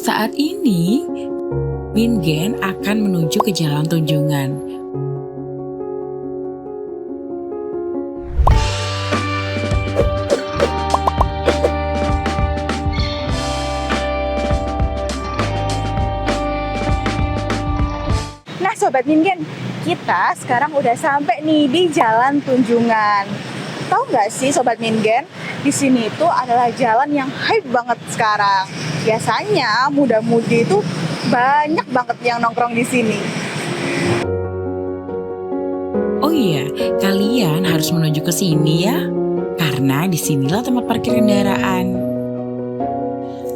Saat ini, Bingen akan menuju ke Jalan Tunjungan. Nah Sobat Bingen, kita sekarang udah sampai nih di Jalan Tunjungan. Tahu nggak sih Sobat Bingen, di sini itu adalah jalan yang hype banget sekarang. Biasanya muda-mudi itu banyak banget yang nongkrong di sini. Oh iya, kalian harus menuju ke sini ya, karena disinilah tempat parkir kendaraan.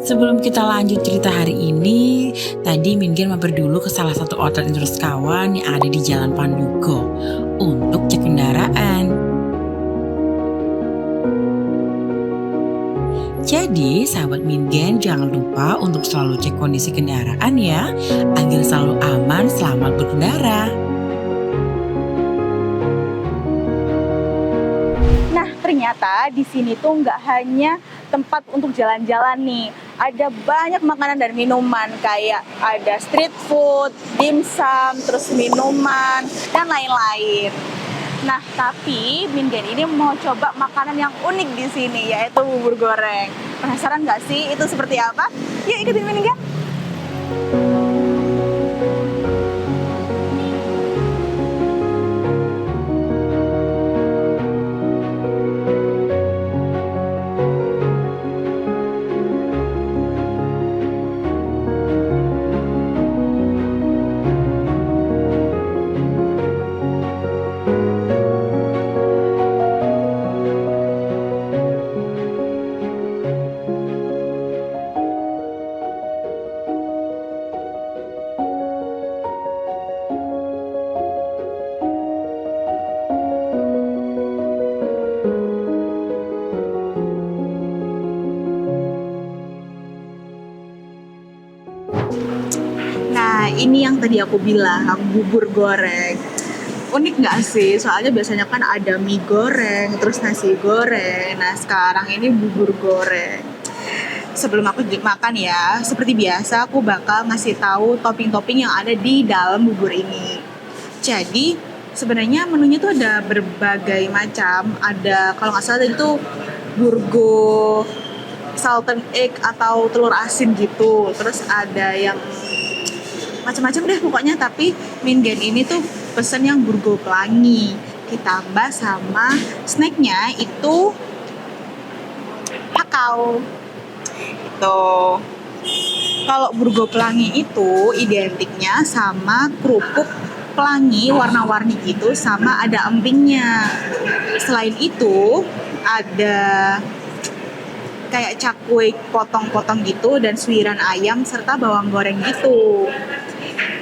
Sebelum kita lanjut cerita hari ini, tadi Bingen mampir dulu ke salah satu outlet interest kawan yang ada di Jalan Pandugo untuk cek kendaraan. Jadi, sahabat Bingen jangan lupa untuk selalu cek kondisi kendaraan ya, agar selalu aman selamat berkendara. Nah ternyata di sini tuh nggak hanya tempat untuk jalan-jalan nih. Ada banyak makanan dan minuman kayak ada street food, dimsum, terus minuman, dan lain-lain. Nah, tapi Bingen ini mau coba makanan yang unik di sini, yaitu bubur goreng. Penasaran nggak sih itu seperti apa? Yuk ikutin Bingen. Nah, ini yang tadi aku bilang, bubur goreng. Unik nggak sih? Soalnya biasanya kan ada mie goreng, terus nasi goreng. Nah, sekarang ini bubur goreng. Sebelum aku makan ya, seperti biasa aku bakal ngasih tahu topping-topping yang ada di dalam bubur ini. Jadi, sebenarnya menunya tuh ada berbagai macam. Ada, kalau nggak salah tadi tuh burgo salted egg atau telur asin gitu. Terus ada yang macam-macam deh pokoknya, tapi Bingen ini tuh pesen yang burgo pelangi ditambah sama snacknya itu kakao itu. Kalau burgo pelangi itu identiknya sama kerupuk pelangi warna-warni gitu, sama ada empingnya. Selain itu ada kayak cakwe potong-potong gitu dan suiran ayam serta bawang goreng gitu.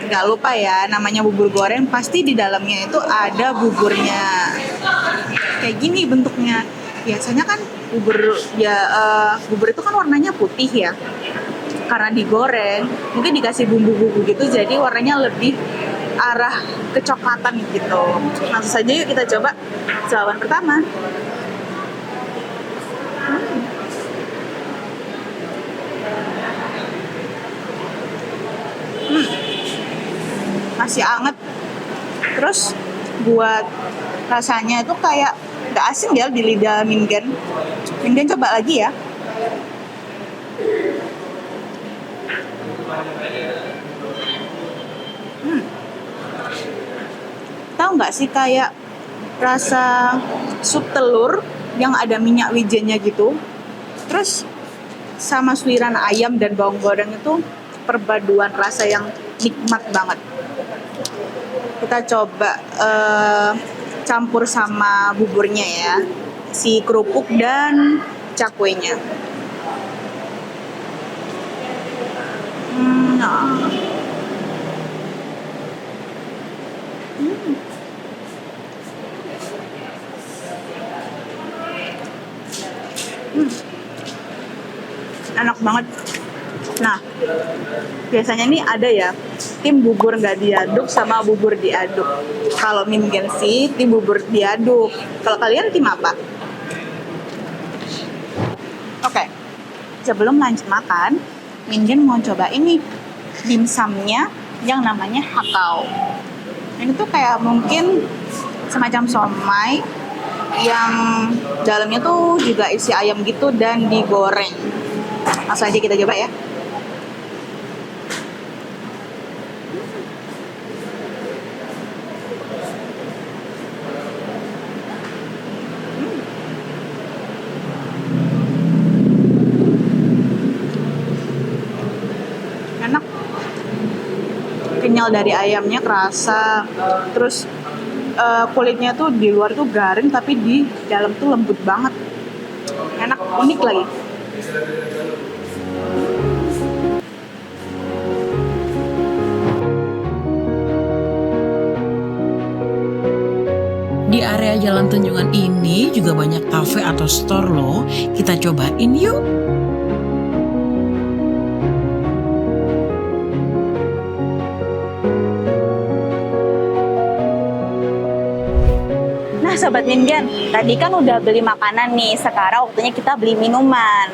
Gak lupa ya, namanya bubur goreng pasti di dalamnya itu ada buburnya. Kayak gini bentuknya. Biasanya kan bubur bubur itu kan warnanya putih ya. Karena digoreng, mungkin dikasih bumbu-bumbu gitu jadi warnanya lebih arah kecoklatan gitu. Langsung saja yuk kita coba jawaban pertama. Masih anget. Terus buat rasanya itu kayak gak asin ya di lidah Bingen. Bingen coba lagi ya. Tahu nggak sih kayak rasa sup telur yang ada minyak wijennya gitu. Terus sama suiran ayam dan bawang goreng itu perpaduan rasa yang nikmat banget. Kita coba campur sama buburnya ya, si kerupuk dan cakwenya. Enak banget. Nah, biasanya nih ada ya tim bubur nggak diaduk sama bubur diaduk. Kalau Bingen sih tim bubur diaduk. Kalau kalian tim apa? Oke, sebelum lanjut makan, Mingen mau coba ini dimsumnya yang namanya hakau. Ini tuh kayak mungkin semacam somai yang dalamnya tuh juga isi ayam gitu dan digoreng. Langsung aja kita coba ya. Enak, kenyal dari ayamnya kerasa, terus kulitnya tuh di luar tuh garing tapi di dalam tuh lembut banget, enak, unik lagi. Di area Jalan Tunjungan ini juga banyak kafe atau store loh. Kita cobain yuk. Nah Sobat Mingen, tadi kan udah beli makanan nih, sekarang waktunya kita beli minuman.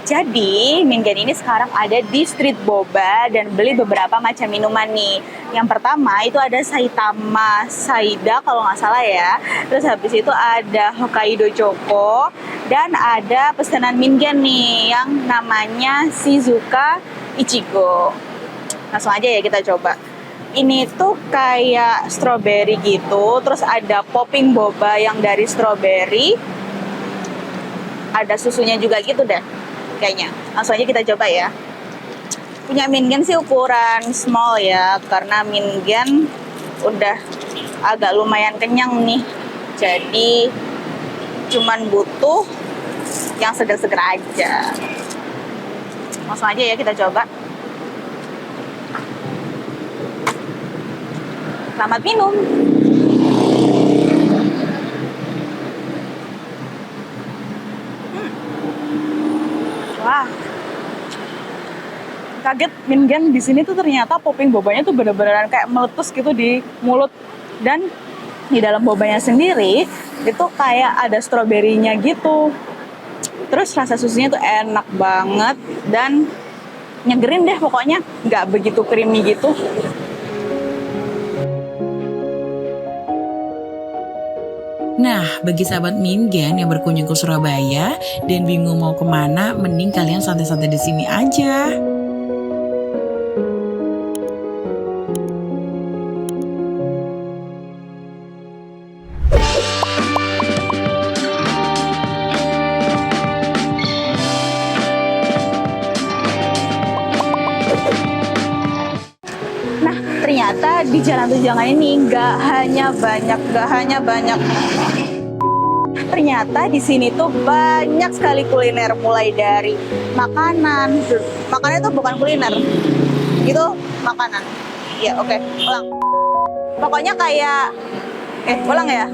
Jadi Mingen ini sekarang ada di Street Boba dan beli beberapa macam minuman nih. Yang pertama itu ada Saitama Saida kalau nggak salah ya. Terus habis itu ada Hokkaido Choco dan ada pesanan Mingen nih yang namanya Shizuka Ichigo. Langsung aja ya kita coba. Ini tuh kayak strawberry gitu, terus ada popping boba yang dari strawberry, ada susunya juga gitu deh kayaknya. Langsung aja kita coba ya. Punya Mingen sih ukuran small ya, karena Mingen udah agak lumayan kenyang nih, jadi cuman butuh yang seger-seger aja. Langsung aja ya kita coba. Selamat minum. Wah, kaget Mingen di sini tuh ternyata popping bobanya tuh bener-beneran kayak meletus gitu di mulut, dan di dalam bobanya sendiri itu kayak ada stroberinya gitu. Terus rasa susunya tuh enak banget dan nyegerin deh pokoknya, nggak begitu creamy gitu. Nah, bagi sahabat Mingen yang berkunjung ke Surabaya dan bingung mau kemana, mending kalian santai-santai di sini aja. Nah, ternyata di Jalan Tunjungan ini nggak hanya banyak. Ternyata di sini tuh banyak sekali kuliner, mulai dari makanan. Makanan itu bukan kuliner, itu makanan. Ya oke, ulang. Pokoknya kayak, ulang ya.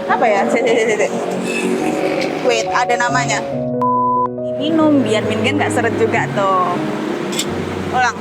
Apa ya? Wait, ada namanya. Minum biar Mingen nggak seret juga tuh. Ulang.